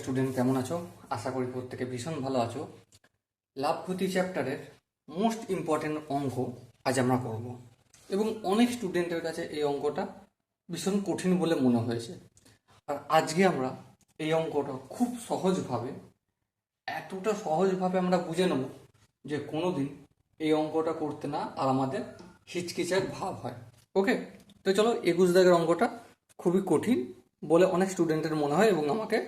Student কেমন আছো? আশা করি প্রত্যেকে ভীষণ ভালো আছো। লাভ ক্ষতি চ্যাপ্টারের মোস্ট ইম্পর্টেন্ট অঙ্ক আজ আমরা করব, এবং অনেক স্টুডেন্টের কাছে এই অঙ্কটা ভীষণ কঠিন বলে মনে হয়েছে। আর আজকে আমরা এই অঙ্কটা খুব সহজভাবে, এতটা সহজভাবে আমরা বুঝে নেব যে কোনো দিন এই অঙ্কটা করতে না আর আমাদের হিচকিচার ভাব হয়। ওকে, তো চলো 21 দাগের অঙ্কটা খুবই কঠিন বলে অনেক স্টুডেন্টের মনে হয়, এবং আমাকে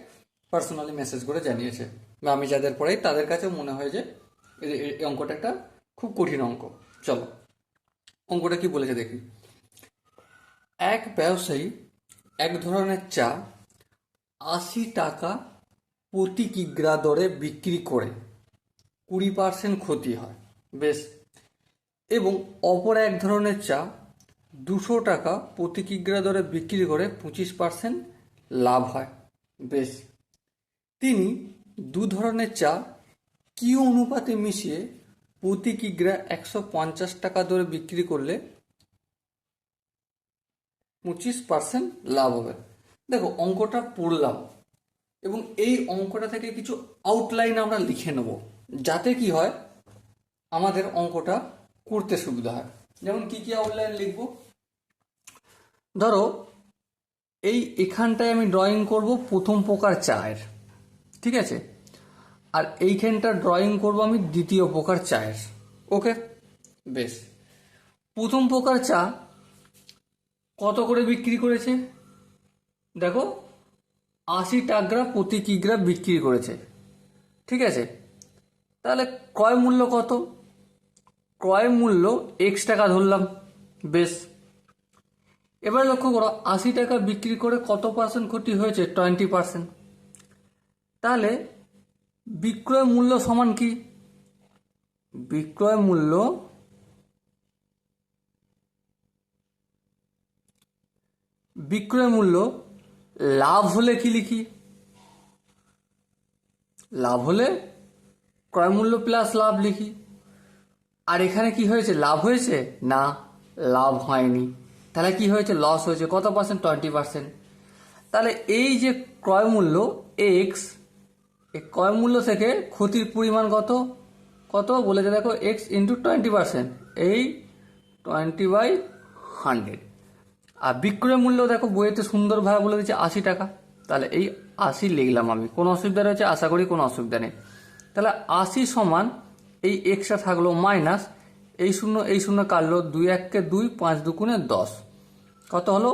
পার্সোনালি মেসেজ করে জানিয়েছে, বা আমি যাদের পড়াই তাদের কাছেও মনে হয় যে এই অঙ্কটা একটা খুব কঠিন অঙ্ক। চলো অঙ্কটা কি বলেছে দেখি। এক ব্যবসায়ী এক ধরনের চা 80 টাকা প্রতি কিগ্রা দরে বিক্রি করে 20% ক্ষতি হয়, বেশ। এবং অপর এক ধরনের চা 200 টাকা প্রতি কিগ্রা দরে বিক্রি করে 25% লাভ হয়, বেশ। তিনি দু ধরনের চা কি অনুপাতে মিশিয়ে প্রতি কিগ্রা 150 টাকা দরে বিক্রি করলে 25% লাভ হবে। দেখো অঙ্কটা পড়লাম, এবং এই অঙ্কটা থেকে কিছু আউটলাইন আমরা লিখে নেব, যাতে কি হয় আমাদের অঙ্কটা করতে সুবিধা হয়। যেমন কি কি আউটলাইন লিখবো, ধরো এখানটায় আমি ড্রয়িং করব প্রথম প্রকার চায়ের, ঠিক আছে, আর এইখানটা ড্রয়িং করব আমি দ্বিতীয় প্রকার চায়ের। ওকে, বেশ। প্রথম প্রকার চা কত করে বিক্রি করেছে? দেখো 80 টাকা প্রতি কিগ্রা বিক্রি করেছে, ঠিক আছে। তাহলে ক্রয় মূল্য কত? ক্রয় মূল্য এক্স টাকা ধরলাম, বেশ। এবার লক্ষ্য করো 80 টাকা বিক্রি করে কত পার্সেন্ট ক্ষতি হয়েছে? 20%। তাহলে বিক্রয় মূল্য সমান কি? বিক্রয় মূল্য লাভ হলে কি লিখি? লাভ হলে ক্রয় মূল্য প্লাস লাভ লিখি। আর এখানে কি হয়েছে? লাভ হয়েছে না, লাভ হয়নি। তাহলে কি হয়েছে? লস হয়েছে। কত পার্সেন্ট? 20%। তাহলে এই যে ক্রয় মূল্য এক্স, এই ক্রয় মূল্য থেকে ক্ষতির পরিমাণ কত? কত বলেছে দেখো, এক্স ইন্টু 20%, এই 20/100। আর বিক্রয় মূল্য দেখো বইয়েতে সুন্দরভাবে বলে দিচ্ছে 80 টাকা, তাহলে এই 80 লিখলাম আমি। কোনো অসুবিধা রয়েছে? আশা করি কোনো অসুবিধা নেই। তাহলে 80 সমান এই এক্সট্রা থাকলো মাইনাস এই শূন্য কাটলো, 2 1 2, 5 2 10, কত হলো?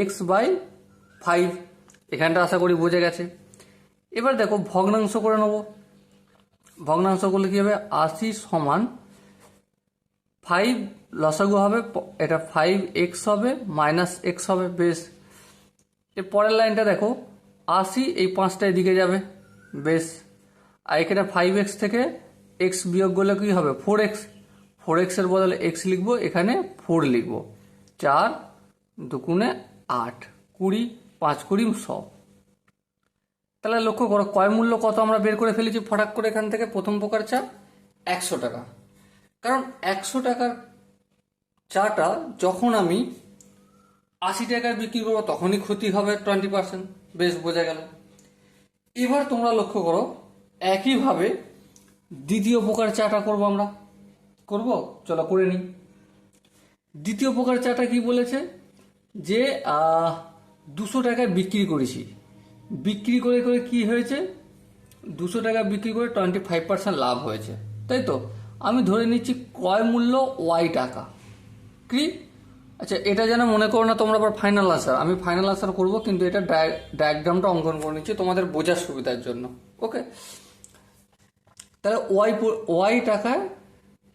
x/5। এখানটা আশা করি বুঝে গেছে। এবার দেখো ভগ্নাংশ করে নেব। ভগ্নাংশ করলে কি হবে? 80 সমান 5 লসাগু হবে, এটা 5x হবে মাইনাস x হবে, বেশ। এর পরের লাইনটা দেখো, 80 এই 5টা এদিকে যাবে, বেশ। আর এখানে 5x থেকে x বিয়োগ করলে কি হবে? 4x। 4x এর বদলে x লিখবো, এখানে 4 লিখবো। 4 2 8, 20, 5 20 100। তাহলে লক্ষ্য করো ক্রয় মূল্য কত আমরা বের করে ফেলেছি ফটাক করে এখান থেকে। প্রথম প্রকার চা 100 টাকা, কারণ 100 টাকার চাটা যখন আমি 80 টাকায় বিক্রি করবো তখনই ক্ষতি হবে 20%, বেশ বোঝা গেল। এবার তোমরা লক্ষ্য করো একইভাবে দ্বিতীয় প্রকার চাটা করবো আমরা। করব, চলো করে নিই। দ্বিতীয় প্রকার চাটা কি বলেছে? যে 200 টাকায় বিক্রি করেছি, বিক্রি করে করে কি হয়েছে? 200 টাকা বিক্রি করে 25% লাভ হয়েছে, তাই তো। আমি ধরে নিচ্ছি ক্রয় মূল্য ওয়াই টাকা। কি? আচ্ছা, এটা যেন মনে করো না তোমরা আবার ফাইনাল আনসার। আমি ফাইনাল আনসার করবো, কিন্তু এটা ডায়াগ্রামটা অঙ্কন করে নিচ্ছি তোমাদের বোঝার সুবিধার জন্য। ওকে, তাহলে ওয়াই টাকায়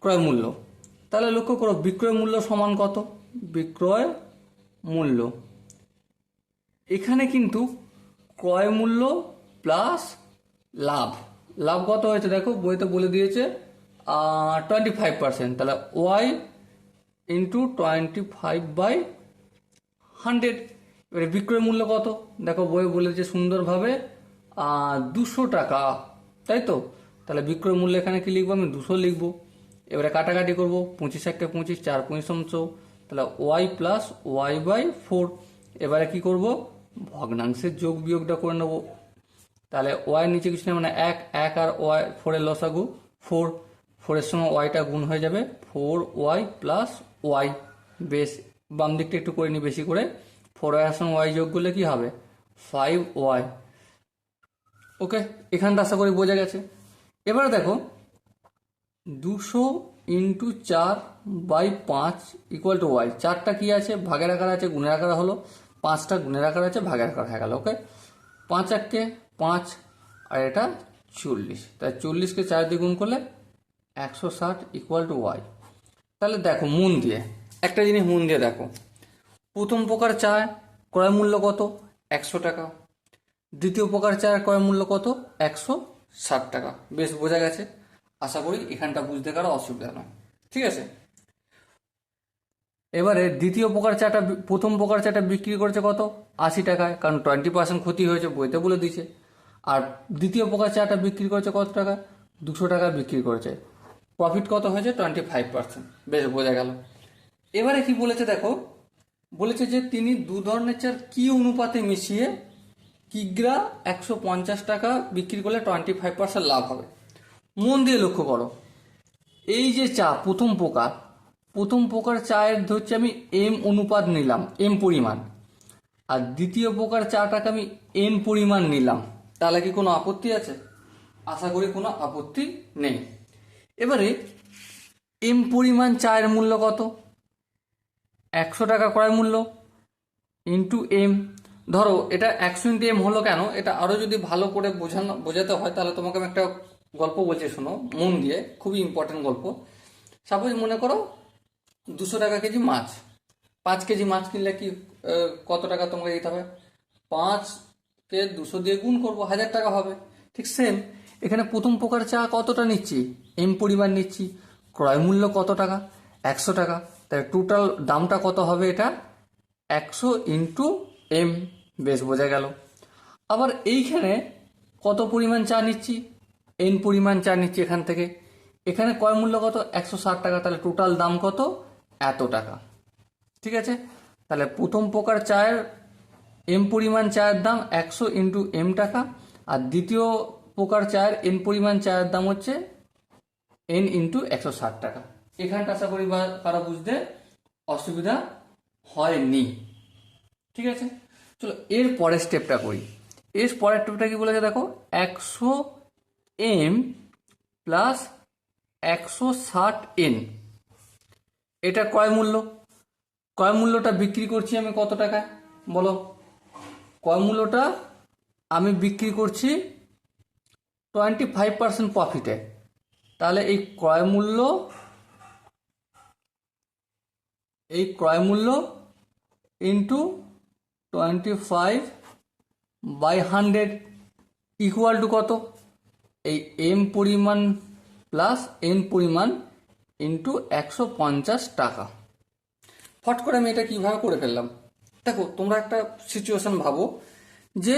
ক্রয় মূল্য। তাহলে লক্ষ্য করো বিক্রয় মূল্য সমান কত? বিক্রয় মূল্য, এখানে কিন্তু ক্রয় মূল্য প্লাস লাভ। লাভ কত হয়েছে দেখো বইতে বলে দিয়েছে 25%। তাহলে ওয়াই ইন্টু 25/100। এবারে বিক্রয় মূল্য কত দেখো বই বলেছে সুন্দরভাবে 200 টাকা, তাই তো। তাহলে বিক্রয় মূল্য এখানে কি লিখবো? আমি 200 লিখবো। এবারে কাটাকাটি করবো, 25 1 25, 4 25 100। তাহলে ওয়াই প্লাস y/4। এবারে কি করব? ভগ্নাংশের যোগ বিয়োগটা করে নেবো। তাহলে ওয়াই নিচে কিছু নেই, মানে এক এক আর ওয়াই, ফোরের লসাগু ফোর, ফোরের সঙ্গে ওয়াইটা গুণ হয়ে যাবে, ফোর ওয়াই প্লাস ওয়াই। বেশ, বাম দিকটা একটু করে নি বেশি করে, ফোর ওয়াই এর সঙ্গে ওয়াই যোগ করলে কি হবে, ফাইভ ওয়াই। ওকে, এখানটা আশা করি বোঝা গেছে। এবারে দেখো 200 ইন্টু 4/5 ইকুয়াল টু ওয়াই। 4টা কি আছে, ভাগের আকার আছে, গুণের আকার হলো, 5টা গুণের আকার আছে, ভাগের আকার হয়ে গেল। ওকে, 5 একে 5, আর এটা 40, তাই 40কে 4 দিয়ে গুণ করলে 160 ইকুয়াল টু ওয়াই। তাহলে দেখো মন দিয়ে একটা জিনিস মন দিয়ে দেখো, প্রথম প্রকার চায় ক্রয় মূল্য কত, 100 টাকা। দ্বিতীয় প্রকার চায়ের ক্রয় মূল্য কত, 160 টাকা। বেশ বোঝা গেছে, আশা করি এখানটা বুঝতে কারো অসুবিধা নয়। ঠিক আছে, এবারে দ্বিতীয় প্রকার চাটা প্রথম প্রকার চাটা বিক্রি করেছে কত, 80 টাকায়, কারণ 20% ক্ষতি হয়েছে, বইতে বলে দিয়েছে। আর দ্বিতীয় প্রকার চাটা বিক্রি করেছে কত টাকা, 200 টাকা বিক্রি করেছে। প্রফিট কত হয়েছে, 25%। বেশ বোঝা গেল। এবারে কি বলেছে দেখো, বলেছে যে তিনি দু ধরনের চার কি অনুপাতে মিশিয়ে কিগ্রা 150 টাকা বিক্রি করলে 25% লাভ হবে। মন দিয়ে লক্ষ্য করো, এই যে চা প্রথম প্রকার চায়ের ধরছি আমি এম অনুপাত নিলাম, এম পরিমাণ, আর দ্বিতীয় প্রকার চাটাকে আমি এন পরিমাণ নিলাম, তাহলে কি কোনো আপত্তি আছে? আশা করি কোনো আপত্তি নেই। এবারে এম পরিমাণ চায়ের মূল্য কত, 100 টাকা ক্রয় মূল্য ইন্টু এম। ধরো এটা 100 ইন্টু এম হলো কেন, এটা আরো যদি ভালো করে বোঝাতে হয় তাহলে তোমাকে আমি একটা গল্প বলছি, শোনো মন দিয়ে, খুবই ইম্পর্টেন্ট গল্প। সাপোজ মনে করো 200 টাকা কেজি মাছ, 5 কেজি মাছ কিনলে কি কত টাকা তোমাকে দিতে হবে, 5কে 200 দিয়ে গুণ করবো, 1000 টাকা হবে। ঠিক সেম এখানে প্রথম প্রকার চা কতটা নিচ্ছি, এম পরিমাণ নিচ্ছি, ক্রয় মূল্য কত টাকা, 100 টাকা, তাই টোটাল দামটা কত হবে, এটা 100 ইন্টু এম। বেশ বোঝা গেল। আবার এইখানে কত পরিমাণ চা নিচ্ছি, এন পরিমাণ চা নিচ্ছি এখান থেকে, এখানে ক্রয় মূল্য কত, 160 টাকা, তাহলে টোটাল দাম কত, এত টাকা। ঠিক আছে, তাহলে প্রথম প্রকার চায়ের এম পরিমাণ চায়ের দাম 100 ইন্টু এম টাকা, আর দ্বিতীয় প্রকার চায়ের এন পরিমাণ চায়ের দাম হচ্ছে এন ইন্টু 160 টাকা। এখানটা আশা করি কারা বুঝতে অসুবিধা হয়নি। ঠিক আছে, চলো এর পরের স্টেপটা করি। এর পরের স্টেপটা কি বলেছে দেখো, 100 এম প্লাস 160 এন, এটা ক্রয় মূল্য। ক্রয় মূল্যটা বিক্রি করছি আমি কত টাকায় বলো, ক্রয় মূল্যটা আমি বিক্রি করছি 25% প্রফিটে। তাহলে এই ক্রয় মূল্য ইন্টু 25/100 ইকুয়াল টু কত, এই এম পরিমাণ প্লাস এন পরিমাণ ইন্টু 150 টাকা। ফট করে আমি এটা কিভাবে করে ফেললাম, দেখো তোমরা একটা সিচুয়েশন ভাবো, যে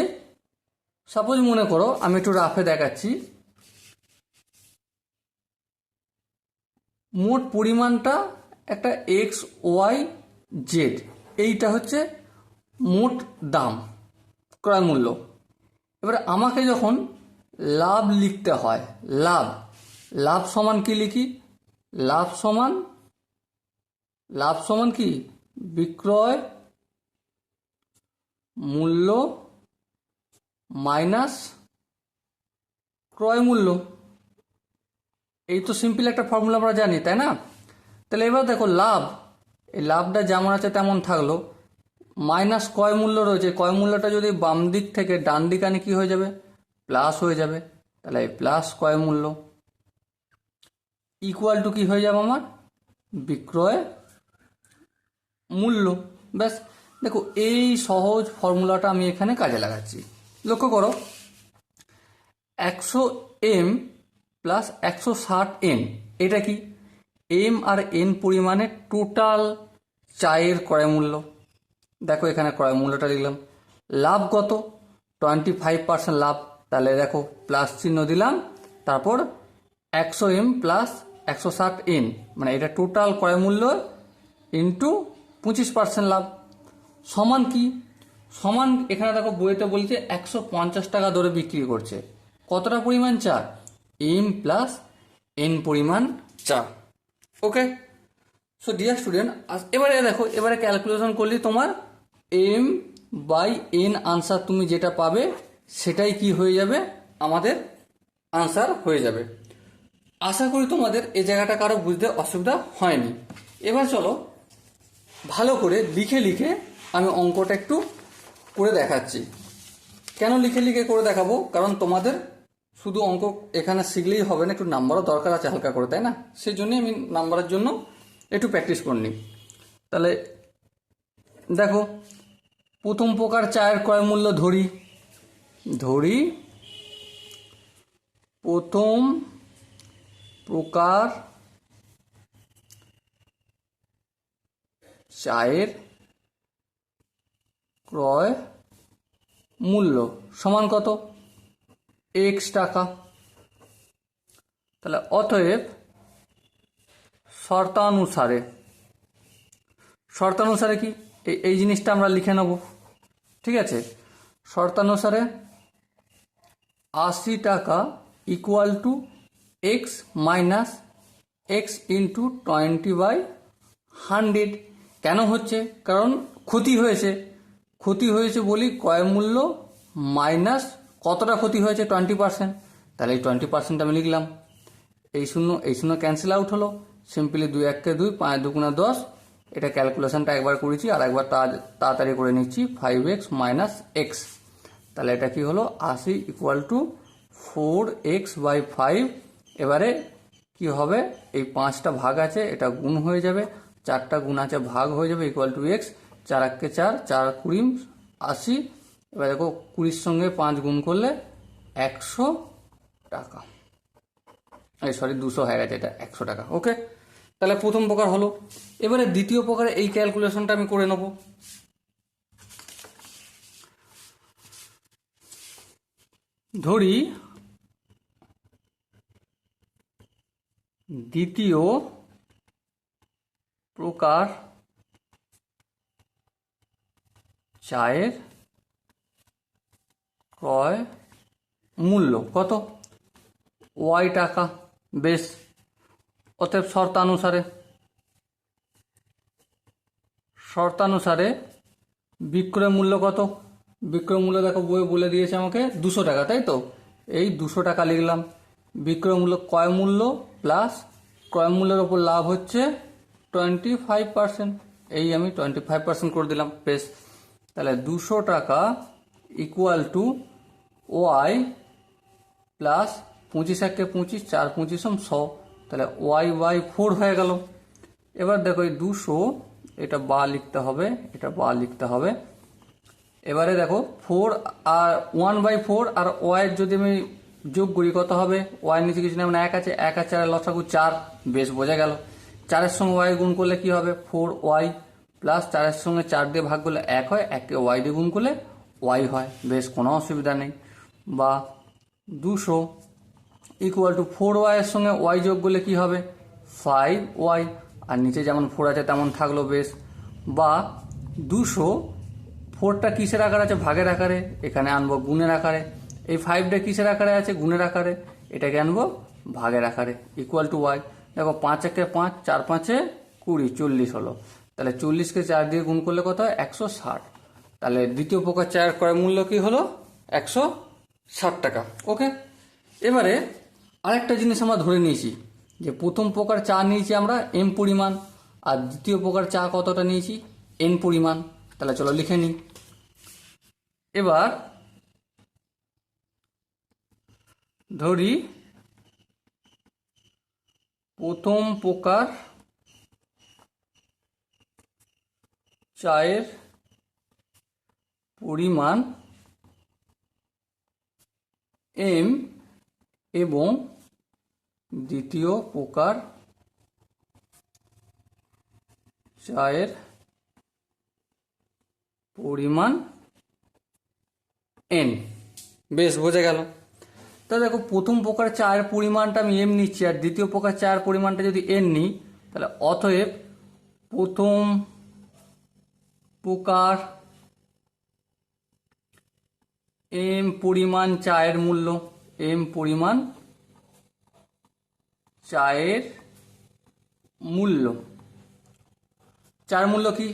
সাপোজ মনে করো, আমি একটু রাফে দেখাচ্ছি, মোট পরিমাণটা একটা এক্স ওয়াই জেড, এইটা হচ্ছে মোট দাম, ক্রয় মূল্য। এবারে আমাকে যখন লাভ লিখতে হয়, লাভ সমান কি লিখি, লাভ সমান কি, বিক্রয় মূল্য মাইনাস ক্রয় মূল্য। এই তো সিম্পল একটা ফর্মুলা আমরা জানি, তাই না? তাহলে এবার দেখো এই লাভটা যেমন আছে তেমন থাকলো, মাইনাস ক্রয় মূল্য রয়েছে, ক্রয় মূল্যটা যদি বাম দিক থেকে ডান দিক আনে কি হয়ে যাবে, প্লাস হয়ে যাবে। তাহলে এই প্লাস ক্রয় মূল্য ইকুয়াল টু কি হয়ে যাবে আমার, বিক্রয় মূল্য। ব্যাস, দেখো এই সহজ ফর্মুলাটা আমি এখানে কাজে লাগাচ্ছি। লক্ষ্য করো, 100 এম প্লাস 160 এন, এটা কি, এম আর এন পরিমাণে টোটাল চায়ের ক্রয় মূল্য। দেখো এখানে ক্রয় মূল্যটা লিখলাম, লাভ কত, 25% লাভ, তাহলে দেখো প্লাস চিহ্ন দিলাম, তারপর 100 এম প্লাস 160 এন, মানে এটা টোটাল ক্রয় মূল্য ইন্টু 25% লাভ, সমান কি, সমান এখানে দেখো বইতে বলছে 150 টাকা দরে বিক্রি করছে। কতটা পরিমাণ চা? এম প্লাস এন পরিমাণ চা। ওকে, সো ডিয়ার স্টুডেন্ট, এবারে দেখো, এবারে ক্যালকুলেশন করলে তোমার এম বাই এন আনসার তুমি যেটা পাবে সেটাই কি হয়ে যাবে, আমাদের আনসার হয়ে যাবে। আশা করি তোমাদের এই জায়গাটা কারো বুঝতে অসুবিধা হয়নি। এবার চলো ভালো করে লিখে লিখে আমি অঙ্কটা একটু করে দেখাচ্ছি। কেন লিখে লিখে করে দেখাবো? কারণ তোমাদের শুধু অঙ্ক এখানে শিখলেই হবে না, একটু নাম্বারও দরকার আছে হালকা করে, তাই না? সেই জন্যই আমি নাম্বারের জন্য একটু প্র্যাকটিস করে নিই। তাহলে দেখো, প্রথম প্রকার চায়ের ক্রয় মূল্য ধরি প্রথম প্রকার চায়ের ক্রয় মূল্য সমান কত? এক্স টাকা। তাহলে অতএব শর্তানুসারে কি এই জিনিসটা আমরা লিখে নেব, ঠিক আছে? শর্তানুসারে 80 টাকা equal to x minus x into 20/100। কেন হচ্ছে? কারণ ক্ষতি হয়েছে বলি ক্রয় মূল্য মাইনাস কতটা ক্ষতি হয়েছে? 20%। তাহলে এই 20% আমি লিখলাম। এই শূন্য ক্যান্সেল আউট হলো। সিম্পলি 2 1 2, 5 2 10। এটা ক্যালকুলেশনটা একবার করেছি, আর একবার তাড়াতাড়ি করে নিচ্ছি। 5x মাইনাস এক্স, তাহলে এটা কি হলো? 80 ইকুয়াল টু 4x/5। এবারে কি হবে? এই 5টা ভাগ আছে, এটা গুণ হয়ে যাবে, 4টা গুণ আছে ভাগ হয়ে যাবে, ইকুয়াল টু এক্স। 4 1 4, 4 20 80। এবার দেখো 20-র সঙ্গে 5 গুণ করলে 100 টাকা। 200 হয়ে গেছে, এটা 100 টাকা। ওকে, তাহলে প্রথম প্রকার হলো। এবারে দ্বিতীয় প্রকারে এই ক্যালকুলেশনটা আমি করে নেব। ধরি দ্বিতীয় প্রকার চায়ের ক্রয় মূল্য কত? ওয়াই টাকা। বেশ, অতএব শর্তানুসারে বিক্রয় মূল্য কত? বিক্রয় মূল্য দেখো বই বলে দিয়েছে আমাকে 200 টাকা, তাই তো? এই 200 টাকা লিখলাম। বিক্রয় মূল্য ক্রয় মূল্য প্লাস ক্রয় মূল্যের ওপর লাভ হচ্ছে 25%। এই আমি 25% করে দিলাম। বেশ, তাহলে 200 টাকা ইকুয়াল টু ওয়াই প্লাস 25 1 25, 4 25 100। তাহলে y/4 হয়ে গেল। এবার দেখো এই 200, এটা বা লিখতে হবে, এবারে দেখো 4 আর 1/4 আর ওয়াই যদি আমি যোগ করি কত হবে? ওয়াই নিচে কিছু নেই, 1 আছে, 1 আর 4 লসাগু 4। বেশ, বোঝা গেল। 4-এর সঙ্গে ওয়াই গুণ করলে কি হবে? 4y প্লাস 4-এর সঙ্গে 4 দিয়ে ভাগ করলে 1 হয়, 1কে ওয়াই দিয়ে গুণ করলে ওয়াই হয়। বেশ, কোনো অসুবিধা নেই। বা 200 ইকুয়াল টু 4y এর সঙ্গে ওয়াই যোগ করলে কি হবে? 5y, আর নিচে যেমন 4 আছে তেমন থাকলো। বেশ, বা 200, 4টা কিসের আকারে আছে? ভাগের আকারে। এখানে আনবো গুণের আকারে। এই 5টা কিসের আকারে আছে? গুণের আকারে। এটাকে আনবো ভাগের আকারে, ইকুয়াল টু ওয়াই। দেখো 5 1 5, 4 5 20, 40 হলো। তাহলে 40কে 4 দিয়ে গুণ করলে কত হয়? 160। তাহলে দ্বিতীয় প্রকার চায়ের ক্রয় মূল্য কি হলো? 160 টাকা। ওকে, এবারে আরেকটা জিনিস আমরা ধরে নিয়েছি যে প্রথম প্রকার চা নিয়েছি আমরা এম পরিমাণ, আর দ্বিতীয় প্রকার চা কতটা নিয়েছি? এন পরিমাণ। তাহলে চলো লিখে নিই। এবার ধরি প্রথম প্রকার চায়ের পরিমাণ এম এবং দ্বিতীয় প্রকার চায়ের পরিমাণ এন। বেশ, বোঝা গেল। তা দেখো প্রথম প্রকার চায়ের পরিমাণটা আমি এম নিচ্ছি, আর দ্বিতীয় প্রকার চায়ের পরিমাণটা যদি এন নিই, তাহলে অতএব প্রথম প্রকার এম পরিমাণ চায়ের মূল্য, এম পরিমাণ চায়ের মূল্য, চার মূল্য কি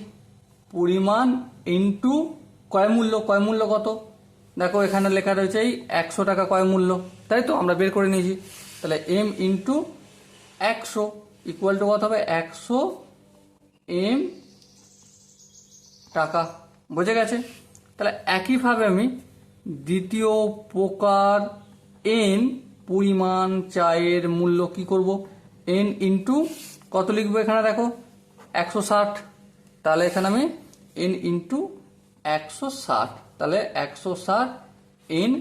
পরিমাণ ইন্টু কয় মূল্য, কয় মূল্য কত, দেখো এখানে লেখা রয়েছে এই 100 টাকা কয় মূল্য, তাই তো আমরা বের করে নিয়েছি। তাহলে এম ইন্টু 100 ইকুয়াল টু কত হবে 100 এম টাকা, বুঝে গেছে। তাহলে একইভাবে আমি দ্বিতীয় প্রকার এন পরিমাণ চায়ের মূল্য কি করব, এন ইন্টু কত লিখবো এখানে দেখো 160, তাহলে এখানে আমি এন ইন্টু 160, তাহলে 160 এন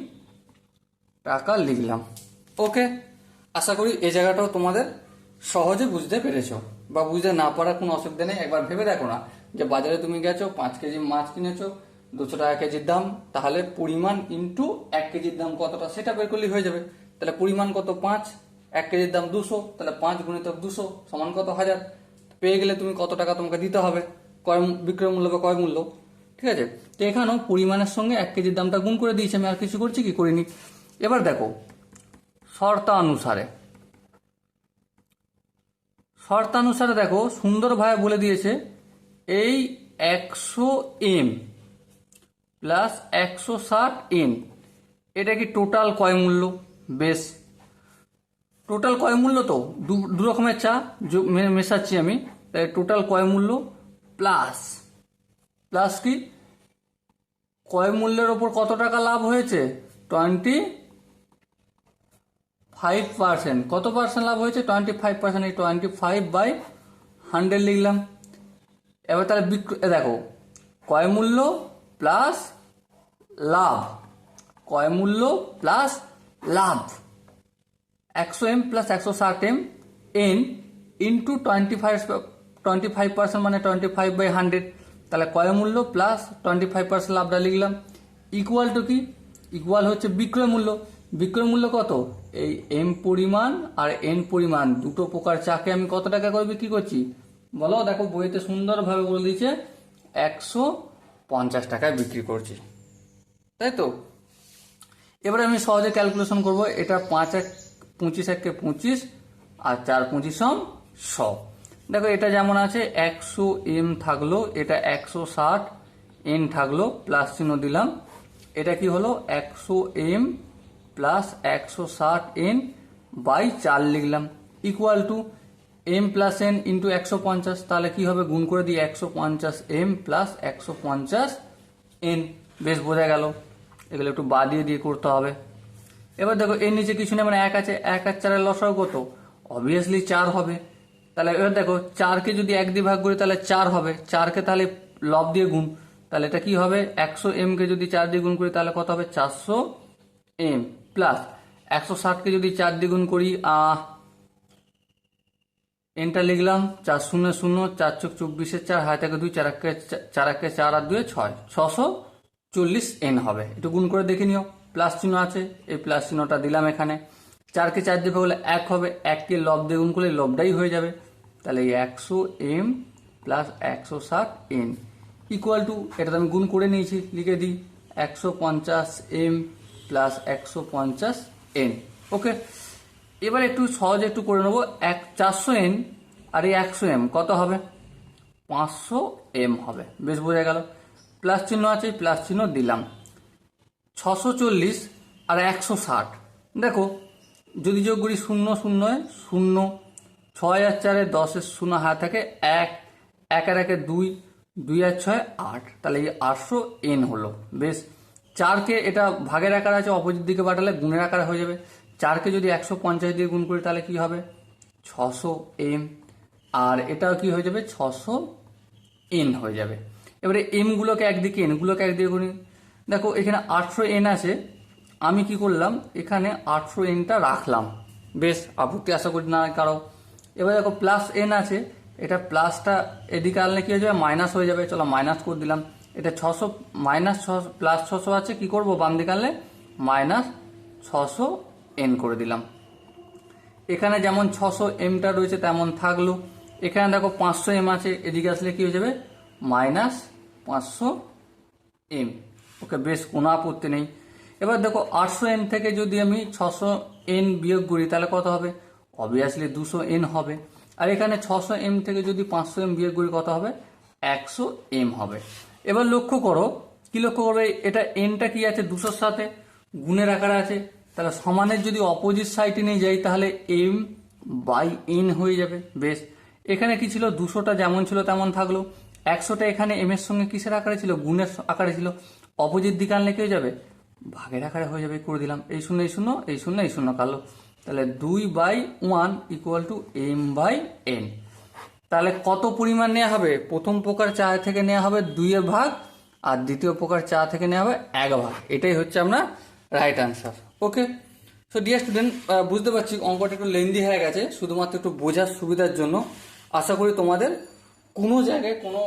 টাকা লিখলাম। ওকে, আশা করি এই জায়গাটাও তোমাদের সহজে বুঝতে পেরেছো, বা বুঝতে না পারার কোনো অসুবিধা নেই। একবার ভেবে দেখো না যে বাজারে তুমি গেছো 5 কেজি মাছ কিনেছো 200 টাকা কেজির দাম, তাহলে পরিমাণ ইন্টু 1 কেজির দাম কতটা সেটা বের করলেই হয়ে যাবে। তাহলে পরিমাণ কত 5, 1 কেজির দাম 200, তাহলে 5 গুণিতক 200 সমান কত 1000, পেয়ে গেলে তুমি কত টাকা তোমাকে দিতে হবে, কয় বিক্রয় মূল্য বা কয় মূল্য। ঠিক আছে, তো এখানেও পরিমাণের সঙ্গে 1 কেজির দামটা গুণ করে দিয়েছি, আমি আর কিছু করছি কি করিনি। এবার দেখো শর্তানুসারে দেখো সুন্দরভাবে বলে দিয়েছে এই 100 এম প্লাস 160 এন, এটা কি টোটাল কয় মূল্য, বেশ টোটাল কয় মূল্য, তো দু রকমের চা মেশাচ্ছি আমি, তাই টোটাল কয় মূল্য প্লাস প্লাস কি কয় মূল্যের ওপর কত টাকা লাভ হয়েছে 25%, কত পার্সেন্ট লাভ হয়েছে 25%, এই 25/100 লিখলাম। এবার তাহলে দেখো কয় মূল্য প্লাস লাভ, কয় মূল্য প্লাস লাভ 100 M plus 160 M N into 25% মানে 25/100, তাহলে কয় মূল্য প্লাস 25% লাভটা লিখলাম, ইকুয়াল টু কি, ইকুয়াল হচ্ছে বিক্রয় মূল্য। বিক্রয় মূল্য কত, এই এম পরিমাণ আর এন পরিমাণ দুটো প্রকার চাকে আমি কত টাকা করে বিক্রি করছি বলো, দেখো বইতে সুন্দরভাবে বলে দিয়েছে 150 টাকায় বিক্রি করছি, তাই তো। এবারে আমি সহজে ক্যালকুলেশন করব, এটা 5 1 25 1 25 আর 4 25 100। দেখো এটা যেমন আছে 100 এম থাকলো, এটা 160 এন থাকলো, প্লাস চিহ্ন দিলাম, এটা কি হলো 100 এম প্লাস 160 এন বাই 4 লিখলাম, equal to M plus N into 150, তাহলে কি হবে গুণ করে দিই 150 এম প্লাস 150 এন, বেশ বোঝা গেল। এগুলো একটু বাদিয়ে দিয়ে করতে হবে। এবার দেখো এর নিচে কিছু নেই, মানে 1 আছে, 1 আর 4 এর লসাগু কত, অবভিয়াসলি 4 হবে। তাহলে এবার দেখো 4কে যদি 1 দিয়ে ভাগ করি তাহলে 4 হবে, 4কে তাহলে লব দিয়ে গুণ, তাহলে এটা কি হবে 100 এম কে যদি 4 দিয়ে গুণ করি তাহলে কত হবে 400 এম প্লাস 160কে যদি 4 দিয়ে গুণ করি এনটা লিখলাম 4 0 0 4 চোখ 24 4 হাতে 2 4 4 4 আর 2 6 640 এন হবে। একটু গুণ করে দেখে নিও, প্লাস চিহ্ন আছে, এই প্লাস চিহ্নটা দিলাম এখানে, 4কে 4 দিয়ে ভাগলে 1 হবে, 1কে লব দিয়ে গুণ করলে লবটাই হয়ে যাবে, তাহলে এই 100 M plus 160 N equal to, এটা আমি গুণ করে নিয়েছি, লিখে দিই 150 এম প্লাস 150 এন। ওকে, এবার একটু সহজে একটু করে নেবো, 400 এন আর এই 100 এম কত হবে 500 এম হবে, বেশ বোঝা গেল। প্লাস চিহ্ন আছে, প্লাস চিহ্ন দিলাম, 640 আর 160, দেখো যদি যোগ করি 0 0 0, 6 আর 4 10 0 হাত থাকে 1, 1 আর 1 2, 2 আর 6 8, তাহলে এই 800 এন হলো। বেশ, 4কে এটা ভাগের আকার আছে, অপোজিট দিকে পাঠালে গুণের আকার হয়ে যাবে, 4কে যদি 150 দিয়ে গুণ করি তাহলে কি হবে 600 এম, আর এটাও কি হয়ে যাবে 600 এন হয়ে যাবে। এবারে এম গুলোকে একদিকে এন গুলোকে একদিকে গুনি, দেখো এখানে 800 এন আছে, আমি কি করলাম এখানে 800 এনটা রাখলাম, বেশ আপত্তি আশা করি না কারো। এবার দেখো প্লাস এন আছে, এটা প্লাসটা এদিকে আনলে কি হয়ে যাবে মাইনাস হয়ে যাবে, চলো মাইনাস করে দিলাম, এটা 600 মাইনাস 600 প্লাস 600 আছে, কি করব বাম দিকে আনলে মাইনাস 600 এন করে দিলাম। এখানে যেমন 600 এমটা রয়েছে তেমন থাকলো, এখানে দেখো 500 এম আছে, এদিকে আসলে কি হয়ে যাবে মাইনাস 500 এম। ওকে, বেশ কোনো আপত্তি নেই। এবার দেখো 800n থেকে যদি আমি 600n বিয়োগ করি তাহলে কত হবে? অবভিয়াসলি 200n হবে। আর এখানে 600m থেকে যদি 500m বিয়োগ করি কত হবে? 100m হবে। এবার লক্ষ্য করো, কি লক্ষ্য করবে, এটা nটা কি আছে 200-র সাথে গুণের আকারে আছে, তাহলে সমানের যদি অপোজিট সাইডে নিয়ে যাই তাহলে m/n হয়ে যাবে। বেশ, এখানে কি ছিল, 200টা যেমন ছিল তেমন থাকলো, 100টা এখানে m এর সঙ্গে কিসের আকারে ছিল? গুণের আকারে ছিল। অপোজিট দিকে আনলে কি হয়ে যাবে? ভাগের আকারে হয়ে যাবে। করে দিলাম, এই শূন্য এই শূন্য, এই শূন্য এই শূন্য কাটলো, তাহলে 2/1 = m/n। তাহলে কত পরিমাণ নেওয়া হবে? প্রথম প্রকার চা থেকে নেওয়া হবে 2 ভাগ, আর দ্বিতীয় প্রকার চা থেকে নেওয়া হবে 1 ভাগ। এটাই হচ্ছে আপনার রাইট আনসার। ওকে, সো ডিয়ার স্টুডেন্ট, বুঝতে পারছি অঙ্কটা একটু লেন্দি হয়ে গেছে, শুধুমাত্র একটু বোঝার সুবিধার জন্য। আশা করি তোমাদের কোনো জায়গায় কোনো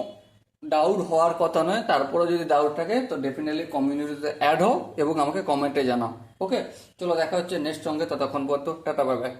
ডাউট হওয়ার কথা নয়। তারপরে যদি ডাউট থাকে তো ডেফিনেটলি কমিউনিটিতে অ্যাড হও এবং আমাকে কমেন্টে জানাও। ওকে, চলো দেখা হচ্ছে নেক্সট সঙ্গে, ততক্ষণ পর্যন্ত টাটা বাই বাই।